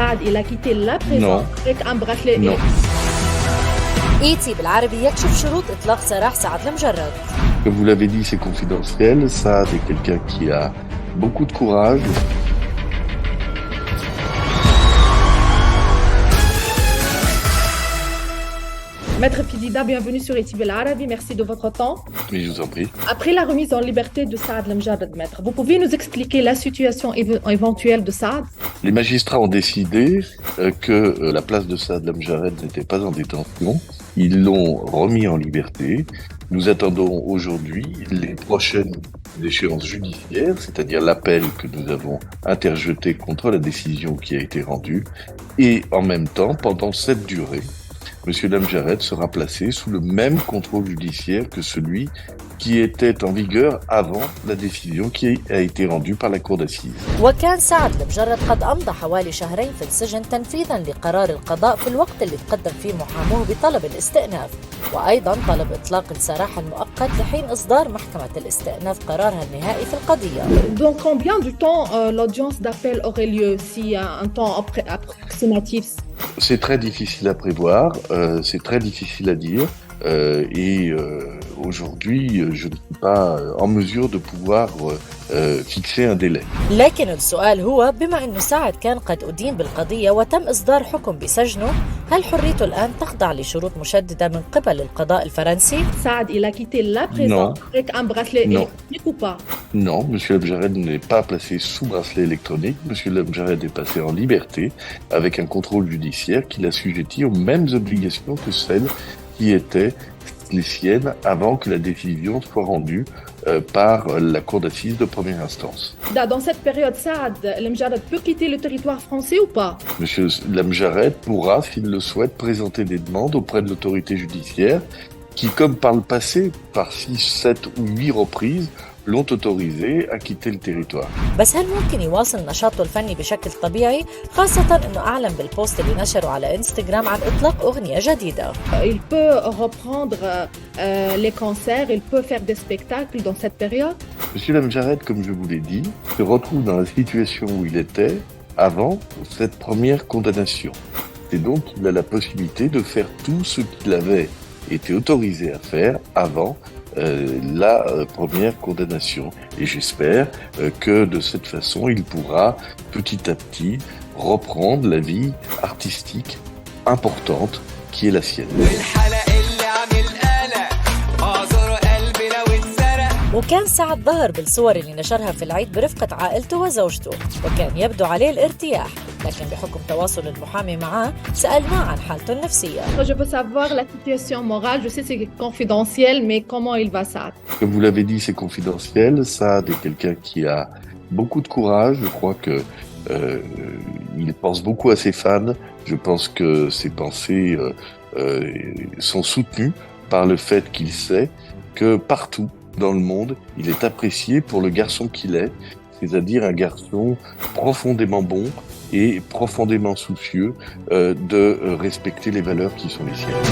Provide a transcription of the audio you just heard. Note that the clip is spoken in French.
Saad, il a quitté la prison avec un bracelet. Non. إيتي بالعربي يكشف شروط إطلاق سراح سعد المجرد. Comme vous l'avez dit, c'est confidentiel. Saad est quelqu'un qui a beaucoup de courage. Maître Pidida, bienvenue sur ETI Belarabi, merci de votre temps. Mais je vous en prie. Après la remise en liberté de Saad Lemjarrad, maître, vous pouvez nous expliquer la situation éventuelle de Saad? Les magistrats ont décidé que la place de Saad Lemjarrad n'était pas en détention. Ils l'ont remis en liberté. Nous attendons aujourd'hui les prochaines échéances judiciaires, c'est-à-dire l'appel que nous avons interjeté contre la décision qui a été rendue. Et en même temps, pendant cette durée, Monsieur Lemjarrad sera placé sous le même contrôle judiciaire que celui qui était en vigueur avant la décision qui a été rendue par la cour d'assises. وكان سعد المجرد قد أمضى حوالي شهرين في السجن تنفيذا لقرار القضاء في الوقت اللي تقدم فيه محاموه بطلب الاستئناف، وأيضا طلب إطلاق السراح المؤقت لحين إصدار محكمة الاستئناف قرارها النهائي في القضية. Donc combien de temps l'audience d'appel aurait lieu s'il y a un temps approximatif? C'est très difficile à prévoir, c'est très difficile à dire. Aujourd'hui, je ne suis pas en mesure de pouvoir fixer un délai. لكن السؤال هو بما أنه سعد كان قد أدين بالقضية وتم إصدار حكم بسجنه، هل حريته الآن تخضع لشروط مشددة من قبل القضاء الفرنسي؟ Saad, il a quitté la prison avec un bracelet électronique ou pas? Non, Monsieur Lemjarrad n'est pas placé sous bracelet électronique. Monsieur Lemjarrad est passé en liberté avec un contrôle judiciaire qui l'assujettit aux mêmes obligations que celles qui étaient les siennes avant que la décision soit rendue par la cour d'assises de première instance. Dans cette période, Saad Lemjarrad peut quitter le territoire français ou pas? Monsieur Lemjarrad pourra, s'il le souhaite, présenter des demandes auprès de l'autorité judiciaire qui, comme par le passé, par 6, 7 ou 8 reprises, l'ont autorisé à quitter le territoire. بس هل ممكن يواصل نشاطه الفني بشكل طبيعي، خاصة انه اعلن بالبوست اللي نشره على انستغرام عن اطلاق اغنية جديدة؟ Il peut reprendre les concerts, il peut faire des spectacles dans cette période? Monsieur Lemjarrad, comme je vous l'ai dit, se retrouve dans la situation où il était avant cette première condamnation. Et donc, il a la possibilité de faire tout ce qu'il avait été autorisé à faire avant la première condamnation. Et j'espère que de cette façon, il pourra petit à petit reprendre la vie artistique importante qui est la sienne. وكان سعد ظهر بالصور اللي نشرها في العيد برفقة عائلته وزوجته، وكان يبدو عليه الارتياح، لكن بحكم تواصل المحامي معه سألناه عن حالته النفسية. Je veux savoir la situation morale, je sais que c'est confidentiel, mais comment il va, Saad? Comme vous l'avez dit, c'est confidentiel. Saad est quelqu'un qui a beaucoup de courage. Je crois que il pense beaucoup à ses fans. Je pense que ses pensées sont soutenues par le fait qu'il sait que partout dans le monde, il est apprécié pour le garçon qu'il est, c'est-à-dire un garçon profondément bon et profondément soucieux de respecter les valeurs qui sont les siennes.